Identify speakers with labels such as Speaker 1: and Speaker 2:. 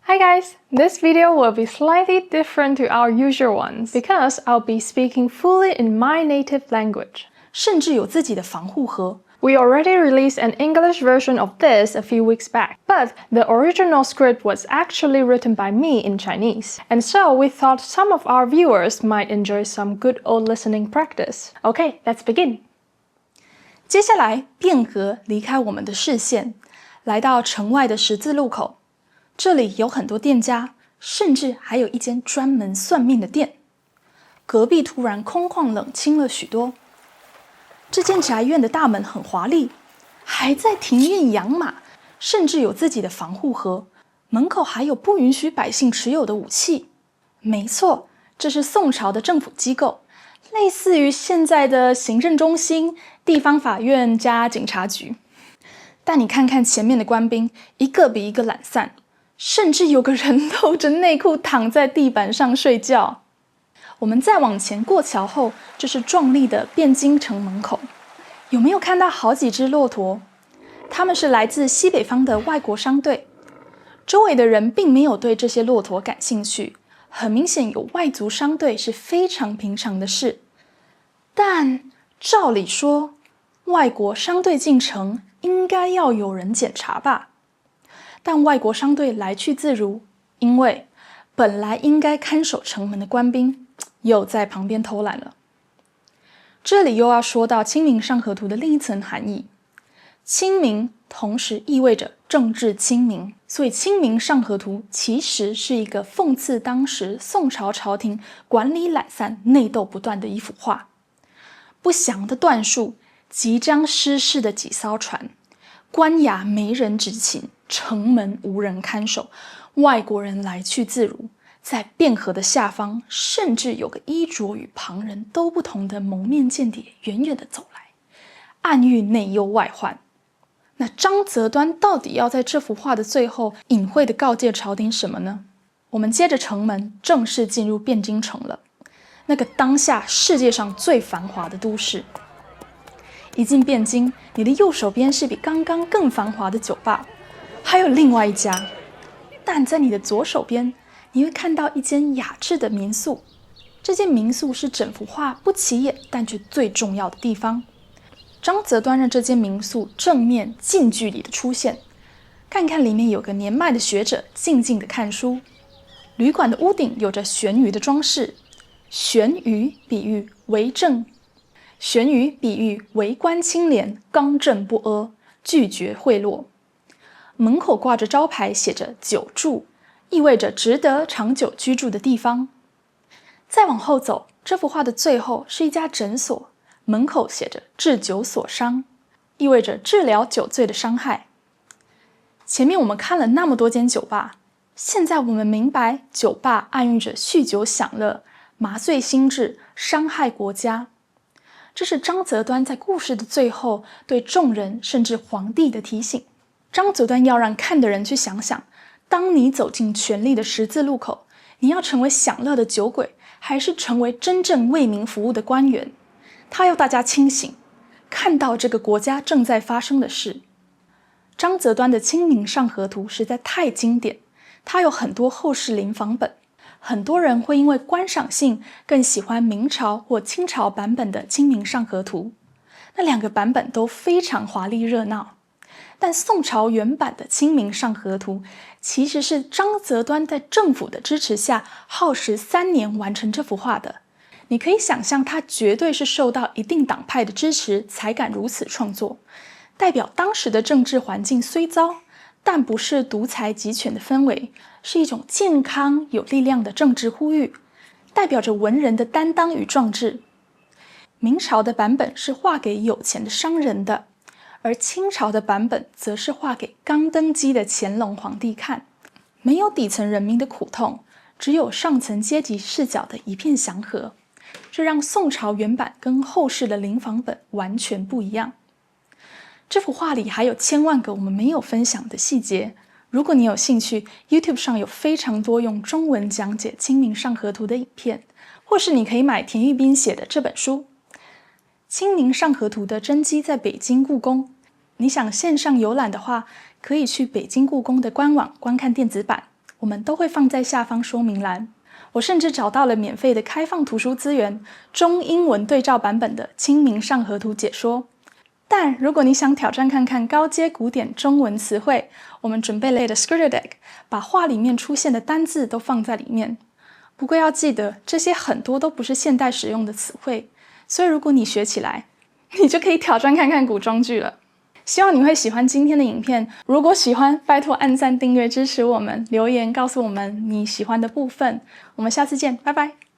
Speaker 1: Hi guys! This video will be slightly different to our usual ones because I'll be speaking fully in my native language.
Speaker 2: 甚至有自己的防护盒。
Speaker 1: We already released an English version of this a few weeks back, but the original script was actually written by me in Chinese, and so we thought some of our viewers might enjoy some good old listening practice. Okay, let's begin.
Speaker 2: 接下来，汴河离开我们的视线，来到城外的十字路口。这里有很多店家，甚至还有一间专门算命的店。隔壁突然空旷冷清了许多。这间宅院的大门很华丽，还在庭院养马，甚至有自己的防护盒。门口还有不允许百姓持有的武器。没错，这是宋朝的政府机构，类似于现在的行政中心、地方法院加警察局。但你看看前面的官兵，一个比一个懒散，甚至有个人露着内裤躺在地板上睡觉。我们再往前过桥后，这是壮丽的汴京城门口。有没有看到好几只骆驼？他们是来自西北方的外国商队。周围的人并没有对这些骆驼感兴趣，很明显有外族商队是非常平常的事。但照理说，外国商队进城应该要有人检查吧？但外国商队来去自如，因为本来应该看守城门的官兵又在旁边偷懒了。这里又要说到《清明上河图》的另一层含义。清明同时意味着政治清明，所以《清明上河图》其实是一个讽刺当时宋朝朝廷管理懒散、内斗不断的一幅画。不祥的段数，即将失事的几艘船，官衙没人执勤，城门无人看守，外国人来去自如。在汴河的下方，甚至有个衣着与旁人都不同的蒙面间谍远远地走来，暗喻内忧外患。那张择端到底要在这幅画的最后隐晦地告诫朝廷什么呢？我们接着城门正式进入汴京城了，那个当下世界上最繁华的都市。一进汴京，你的右手边是比刚刚更繁华的酒吧，还有另外一家。但在你的左手边，你会看到一间雅致的民宿。这间民宿是整幅画不起眼但却最重要的地方。张择端让这间民宿正面近距离的出现，看看里面有个年迈的学者静静的看书。旅馆的屋顶有着悬鱼的装饰，悬鱼比喻为政，悬鱼比喻为官清廉、刚正不阿，拒绝贿赂。门口挂着招牌，写着久住，意味着值得长久居住的地方。再往后走，这幅画的最后是一家诊所，门口写着治酒所伤，意味着治疗酒醉的伤害。前面我们看了那么多间酒吧，现在我们明白酒吧暗喻着酗酒享乐、麻醉心智、伤害国家。这是张择端在故事的最后对众人甚至皇帝的提醒。张择端要让看的人去想想，当你走进权力的十字路口，你要成为享乐的酒鬼，还是成为真正为民服务的官员？他要大家清醒，看到这个国家正在发生的事。张择端的《清明上河图》实在太经典，它有很多后世临仿本，很多人会因为观赏性更喜欢明朝或清朝版本的《清明上河图》，那两个版本都非常华丽热闹。但宋朝原版的《清明上河图》其实是张择端在政府的支持下耗时3年完成这幅画的。你可以想象，他绝对是受到一定党派的支持才敢如此创作，代表当时的政治环境虽糟，但不是独裁集权的氛围，是一种健康有力量的政治呼吁，代表着文人的担当与壮志。明朝的版本是画给有钱的商人的，而清朝的版本则是画给刚登基的乾隆皇帝看，没有底层人民的苦痛，只有上层阶级视角的一片祥和。这让宋朝原版跟后世的临仿本完全不一样。这幅画里还有千万个我们没有分享的细节，如果你有兴趣， YouTube 上有非常多用中文讲解《清明上河图》的影片，或是你可以买田玉斌写的这本书。《清明上河图》的真迹在北京故宫，你想线上游览的话，可以去北京故宫的官网观看电子版，我们都会放在下方说明栏。我甚至找到了免费的开放图书资源，中英文对照版本的《清明上河图》解说。但如果你想挑战看看高阶古典中文词汇，我们准备了的 Skritter deck， 把画里面出现的单字都放在里面。不过要记得，这些很多都不是现代使用的词汇，所以如果你学起来，你就可以挑战看看古装剧了。希望你会喜欢今天的影片，如果喜欢，拜托按赞、订阅支持我们，留言告诉我们你喜欢的部分。我们下次见，拜拜。